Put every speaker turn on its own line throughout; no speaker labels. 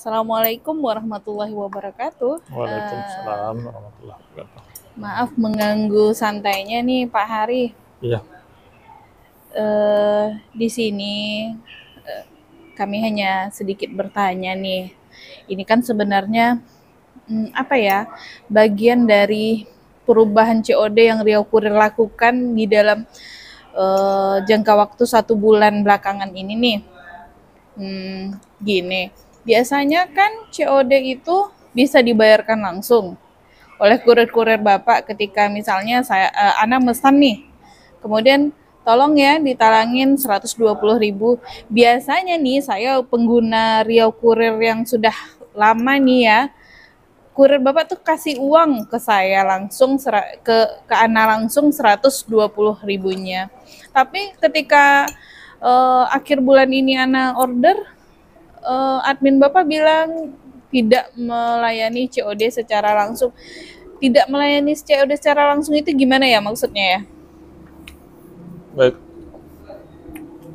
Assalamualaikum warahmatullahi wabarakatuh.
Waalaikumsalam warahmatullahi wabarakatuh.
Maaf mengganggu santainya nih Pak Hari.
Iya,
Di sini kami hanya sedikit bertanya nih. Ini kan sebenarnya apa ya, bagian dari perubahan COD yang Riau Kurir lakukan di dalam jangka waktu 1 bulan belakangan ini nih. Gini, biasanya kan COD itu bisa dibayarkan langsung oleh kurir-kurir Bapak ketika misalnya Ana mesan nih. Kemudian tolong ya ditalangin 120.000. Biasanya nih saya pengguna Riau Kurir yang sudah lama nih ya. Kurir Bapak tuh kasih uang ke saya langsung ke Ana langsung 120.000-nya. Tapi ketika akhir bulan ini Ana order, admin Bapak bilang tidak melayani COD secara langsung. Tidak melayani COD secara langsung itu gimana ya maksudnya ya?
baik.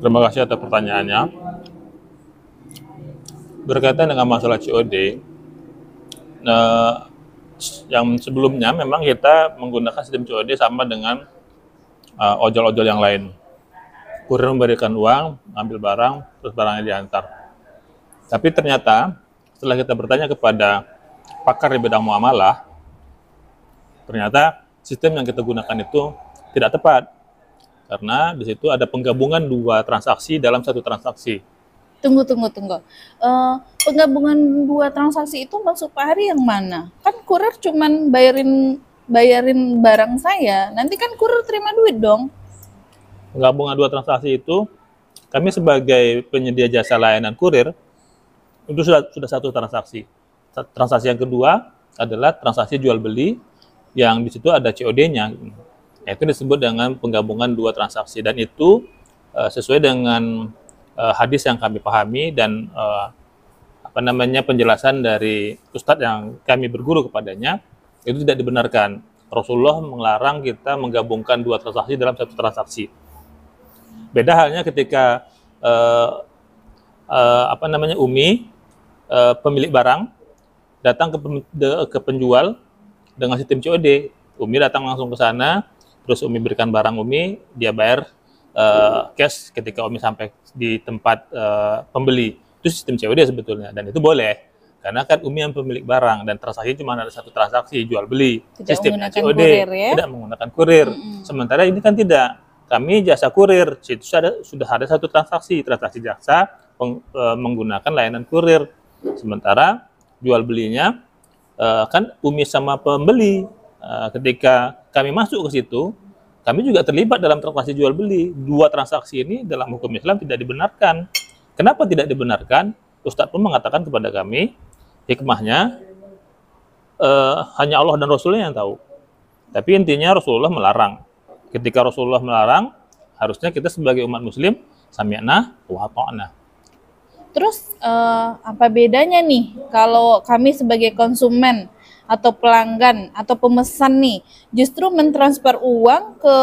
Terima kasih atas pertanyaannya. Berkaitan dengan masalah COD, yang sebelumnya memang kita menggunakan sistem COD sama dengan ojol-ojol yang lain. Kurir memberikan uang, ambil barang, terus barangnya diantar. Tapi ternyata setelah kita bertanya kepada pakar di bidang muamalah, ternyata sistem yang kita gunakan itu tidak tepat. Karena di situ ada penggabungan dua transaksi dalam satu transaksi.
Tunggu. Penggabungan 2 transaksi itu maksud Pak Hari yang mana? Kan kurir cuman bayarin barang saya. Nanti kan kurir terima duit dong.
Penggabungan dua transaksi itu, kami sebagai penyedia jasa layanan kurir, itu sudah satu transaksi. Transaksi yang kedua adalah transaksi jual beli, yang di situ ada COD-nya. Itu disebut dengan penggabungan dua transaksi, dan itu sesuai dengan hadis yang kami pahami dan penjelasan dari ustadz yang kami berguru kepadanya, itu tidak dibenarkan. Rasulullah melarang kita menggabungkan dua transaksi dalam satu transaksi. Beda halnya ketika Umi, pemilik barang, datang ke penjual dengan sistem COD. Umi datang langsung ke sana, terus Umi berikan barang Umi, dia bayar cash ketika Umi sampai di tempat pembeli. Itu sistem COD sebetulnya, dan itu boleh. Karena kan Umi yang pemilik barang, dan transaksi cuma ada satu transaksi, jual beli.
Tidak
Sistemnya
menggunakan
COD,
kurir ya?
tidak menggunakan kurir. Sementara ini kan tidak. Kami jasa kurir, situ sudah ada satu transaksi jasa menggunakan layanan kurir. Sementara jual belinya kan Umi sama pembeli. Ketika kami masuk ke situ, kami juga terlibat dalam transaksi jual beli. Dua transaksi ini dalam hukum Islam tidak dibenarkan. Kenapa tidak dibenarkan? Ustadz pun mengatakan kepada kami, hikmahnya hanya Allah dan Rasulnya yang tahu. Tapi intinya Rasulullah melarang. Ketika Rasulullah melarang, harusnya kita sebagai umat muslim sami'na wa ata'na.
Terus apa bedanya nih kalau kami sebagai konsumen atau pelanggan atau pemesan nih justru mentransfer uang ke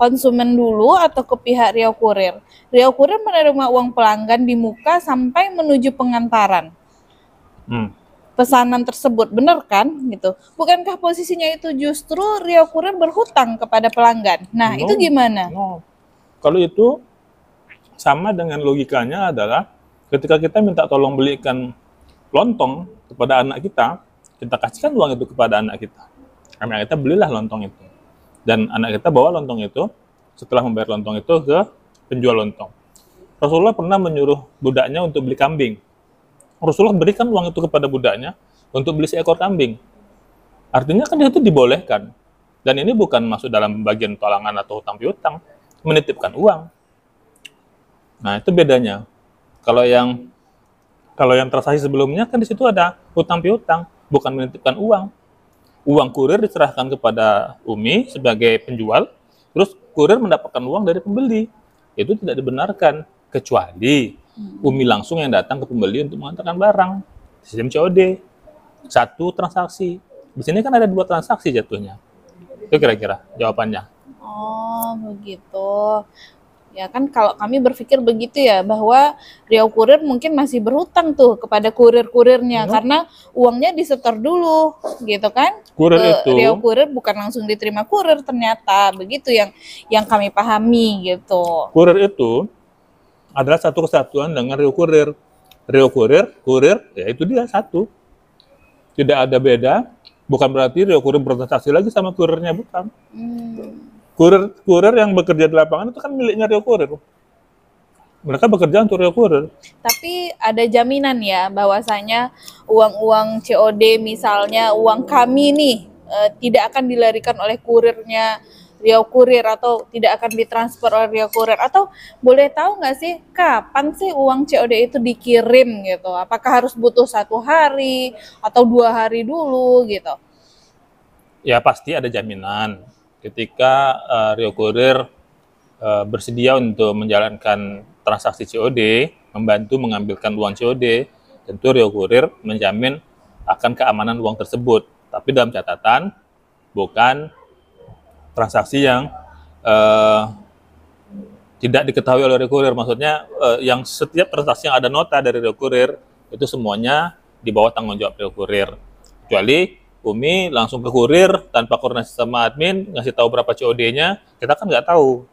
konsumen dulu atau ke pihak Riau Kurir? Riau Kurir menerima uang pelanggan di muka sampai menuju pengantaran pesanan tersebut, benar kan gitu? Bukankah posisinya itu justru Riau Kurir berhutang kepada pelanggan? Nah, itu gimana?
No. Kalau itu sama dengan logikanya adalah ketika kita minta tolong belikan lontong kepada anak kita kasihkan uang itu kepada anak kita. Anak kita belilah lontong itu. Dan anak kita bawa lontong itu, setelah membayar lontong itu ke penjual lontong. Rasulullah pernah menyuruh budaknya untuk beli kambing. Rasulullah berikan uang itu kepada budaknya untuk beli seekor kambing. Artinya kan itu dibolehkan. Dan ini bukan masuk dalam bagian tolangan atau hutang piutang, menitipkan uang. Nah, itu bedanya. Kalau yang transaksi sebelumnya kan di situ ada hutang piutang, bukan menitipkan uang. Uang kurir diserahkan kepada Umi sebagai penjual, terus kurir mendapatkan uang dari pembeli. Itu tidak dibenarkan, kecuali Umi langsung yang datang ke pembeli untuk mengantarkan barang. Sistem COD. Satu transaksi. Di sini kan ada dua transaksi jatuhnya. Itu kira-kira jawabannya.
Oh, begitu. Ya kan kalau kami berpikir begitu ya, bahwa Riau Kurir mungkin masih berhutang tuh kepada kurir-kurirnya karena uangnya disetor dulu gitu kan.
Kurir
Ke
itu
Riau Kurir bukan langsung diterima kurir, ternyata begitu yang kami pahami gitu.
kurir itu adalah satu kesatuan dengan Rio Kurir. Rio Kurir, kurir, ya itu dia satu. Tidak ada beda. Bukan berarti Rio Kurir bertransaksi lagi sama kurirnya, bukan. Kurir yang bekerja di lapangan itu kan miliknya Rio Kurir. Mereka bekerja untuk Rio Kurir.
Tapi ada jaminan ya bahwasanya uang-uang COD, misalnya uang kami nih, tidak akan dilarikan oleh kurirnya Riau Kurir atau tidak akan ditransfer oleh Riau Kurir, atau boleh tahu nggak sih kapan sih uang COD itu dikirim gitu? Apakah harus butuh 1 hari atau 2 hari dulu gitu?
Ya pasti ada jaminan. Ketika Rio Kurir bersedia untuk menjalankan transaksi COD, membantu mengambilkan uang COD, tentu Rio Kurir menjamin akan keamanan uang tersebut. Tapi dalam catatan, bukan transaksi yang tidak diketahui oleh Rio Kurir. Maksudnya yang setiap transaksi yang ada nota dari Rio Kurir, itu semuanya di bawah tanggung jawab Rio Kurir. Kecuali Umi langsung ke kurir tanpa koordinasi sama admin, ngasih tahu berapa COD-nya, kita kan nggak tahu.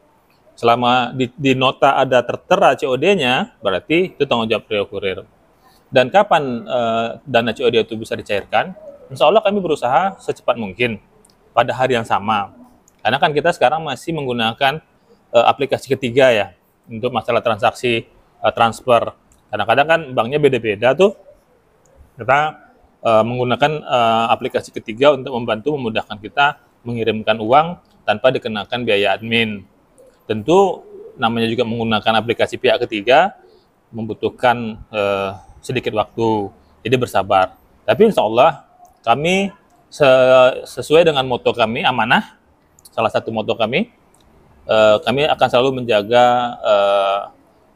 Selama di nota ada tertera COD-nya, berarti itu tanggung jawab Rio Kurir. Dan kapan dana COD itu bisa dicairkan? Insya Allah kami berusaha secepat mungkin pada hari yang sama. Karena kan kita sekarang masih menggunakan aplikasi ketiga ya untuk masalah transaksi transfer. Kadang-kadang kan banknya beda-beda tuh. Kita menggunakan aplikasi ketiga untuk membantu memudahkan kita mengirimkan uang tanpa dikenakan biaya admin. Tentu namanya juga menggunakan aplikasi pihak ketiga membutuhkan sedikit waktu, jadi bersabar. Tapi insya Allah kami sesuai dengan moto kami, amanah, salah satu moto kami akan selalu menjaga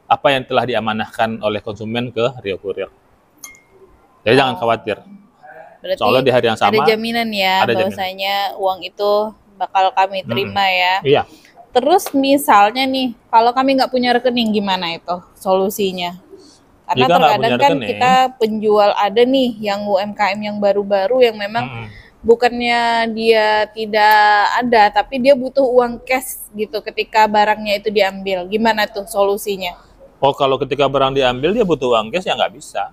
apa yang telah diamanahkan oleh konsumen ke Rio Kurir. Jadi jangan khawatir.
Berarti
Soalnya di hari yang sama
ada jaminan ya bahwasanya uang itu bakal kami terima ya.
Iya.
Terus misalnya nih, kalau kami nggak punya rekening, gimana itu solusinya? Karena
Jika
terkadang kan
rekening,
kita penjual ada nih yang UMKM yang baru-baru yang memang bukannya dia tidak ada, tapi dia butuh uang cash gitu ketika barangnya itu diambil. Gimana tuh solusinya?
Oh, kalau ketika barang diambil dia butuh uang cash ya nggak bisa.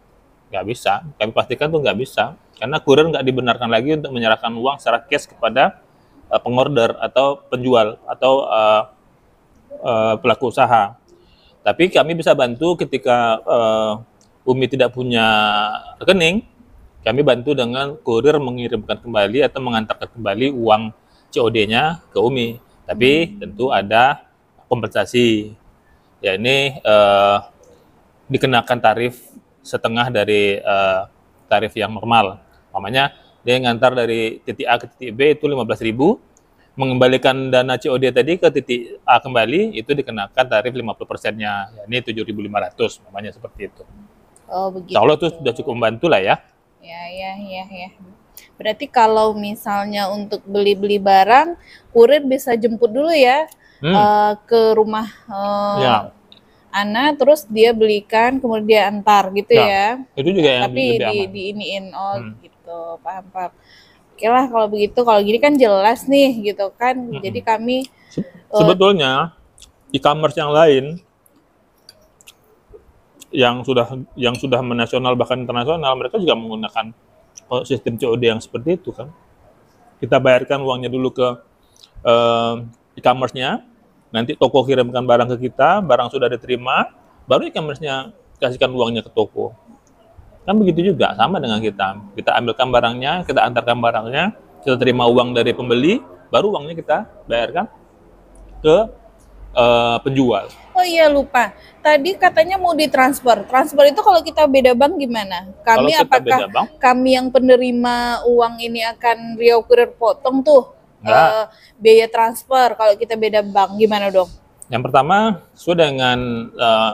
Nggak bisa. Kami pastikan tuh nggak bisa. Karena kurir nggak dibenarkan lagi untuk menyerahkan uang secara cash kepada pengorder atau penjual atau pelaku usaha. Tapi kami bisa bantu ketika Umi tidak punya rekening, kami bantu dengan kurir mengirimkan kembali atau mengantarkan kembali uang COD-nya ke Umi. Tapi tentu ada kompensasi. Ya ini dikenakan tarif setengah dari tarif yang normal. Namanya dia ngantar dari titik A ke titik B itu 15.000, mengembalikan dana COD tadi ke titik A kembali itu dikenakan tarif 50%-nya. Ya, ini 7.500 namanya seperti itu.
Oh begitu.
Insya Allah itu sudah cukup membantu lah ya.
Ya. Berarti kalau misalnya untuk beli-beli barang, kurir bisa jemput dulu ya ke rumah
Ya.
Ana, terus dia belikan, kemudian dia antar gitu ya.
Itu juga yang
Tapi
lebih aman.
diiniin, gitu, paham. Oke lah kalau begitu, kalau gini kan jelas nih gitu kan. Jadi kami
sebetulnya e-commerce yang lain yang sudah menasional bahkan internasional, mereka juga menggunakan sistem COD yang seperti itu kan. Kita bayarkan uangnya dulu ke e-commerce-nya, nanti toko kirimkan barang ke kita, barang sudah diterima, baru e-commerce-nya kasihkan uangnya ke toko. Kan begitu juga, sama dengan kita. Kita ambilkan barangnya, kita antarkan barangnya, kita terima uang dari pembeli, baru uangnya kita bayarkan ke penjual.
Oh iya lupa, tadi katanya mau ditransfer. Transfer itu kalau kita beda bank gimana? Kami apakah kami yang penerima uang ini akan Riau Kurir potong tuh biaya transfer kalau kita beda bank, gimana dong?
Yang pertama, sesuai dengan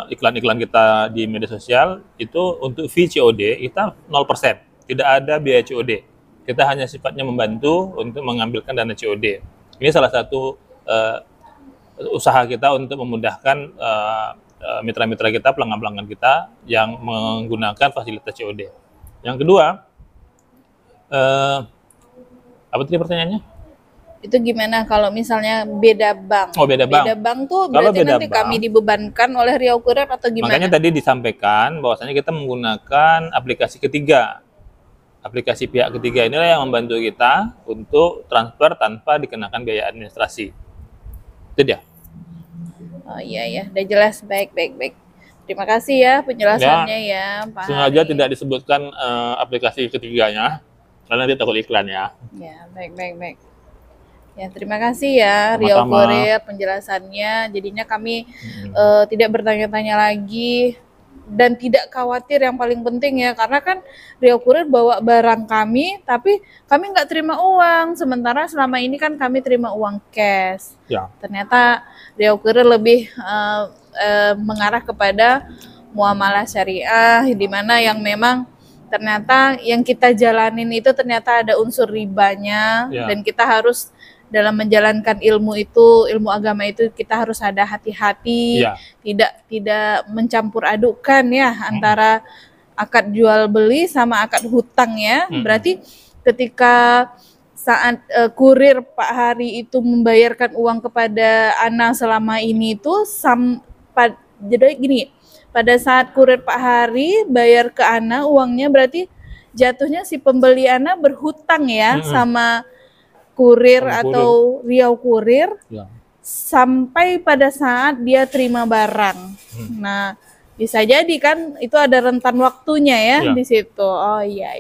iklan-iklan kita di media sosial, itu untuk fee COD kita 0%, tidak ada biaya COD. Kita hanya sifatnya membantu untuk mengambilkan dana COD. Ini salah satu usaha kita untuk memudahkan mitra-mitra kita, pelanggan-pelanggan kita yang menggunakan fasilitas COD. Yang kedua, apa tadi pertanyaannya?
Itu gimana kalau misalnya beda bank?
Oh, beda bank.
Beda bank tuh
Kalau
berarti
beda
nanti
bank,
kami dibebankan oleh Riau Kurir atau gimana?
makanya tadi disampaikan bahwasanya kita menggunakan aplikasi ketiga. Aplikasi pihak ketiga inilah yang membantu kita untuk transfer tanpa dikenakan biaya administrasi. Itu dia.
Oh iya, udah jelas. Baik. Terima kasih ya penjelasannya ya, Pak
Sengaja
Hari.
tidak disebutkan aplikasi ketiganya, karena dia takut iklan ya.
Ya, baik. Ya, terima kasih ya Riau
Sama-sama.
Kurir penjelasannya. Jadinya kami tidak bertanya-tanya lagi dan tidak khawatir, yang paling penting ya, karena kan Riau Kurir bawa barang kami, tapi kami nggak terima uang. Sementara selama ini kan kami terima uang cash.
Ya.
Ternyata Riau Kurir lebih mengarah kepada muamalah syariah, di mana yang memang ternyata yang kita jalanin itu ternyata ada unsur ribanya,
Ya.
dan kita harus dalam menjalankan ilmu itu, ilmu agama itu kita harus ada hati-hati,
Ya.
tidak mencampur adukkan ya antara akad jual beli sama akad hutang ya. Berarti ketika saat kurir Pak Hari itu membayarkan uang kepada Ana selama ini itu jadi gini, pada saat kurir Pak Hari bayar ke Ana uangnya, berarti jatuhnya si pembeli Ana berhutang ya sama kurir atau Riau Kurir
Ya.
sampai pada saat dia terima barang. Nah, bisa jadi kan itu ada rentan waktunya ya
Ya.
di situ. Oh iya.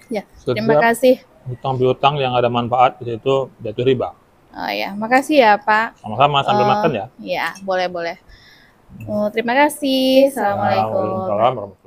Ya, terima
Setiap
kasih.
hutang piutang yang ada manfaat di situ jatuh riba.
Oh ya, makasih ya Pak.
Sama-sama sambil makan ya.
Ya, boleh. Terima kasih. Assalamualaikum.
Waalaikumsalam warahmatullahi wabarakatuh.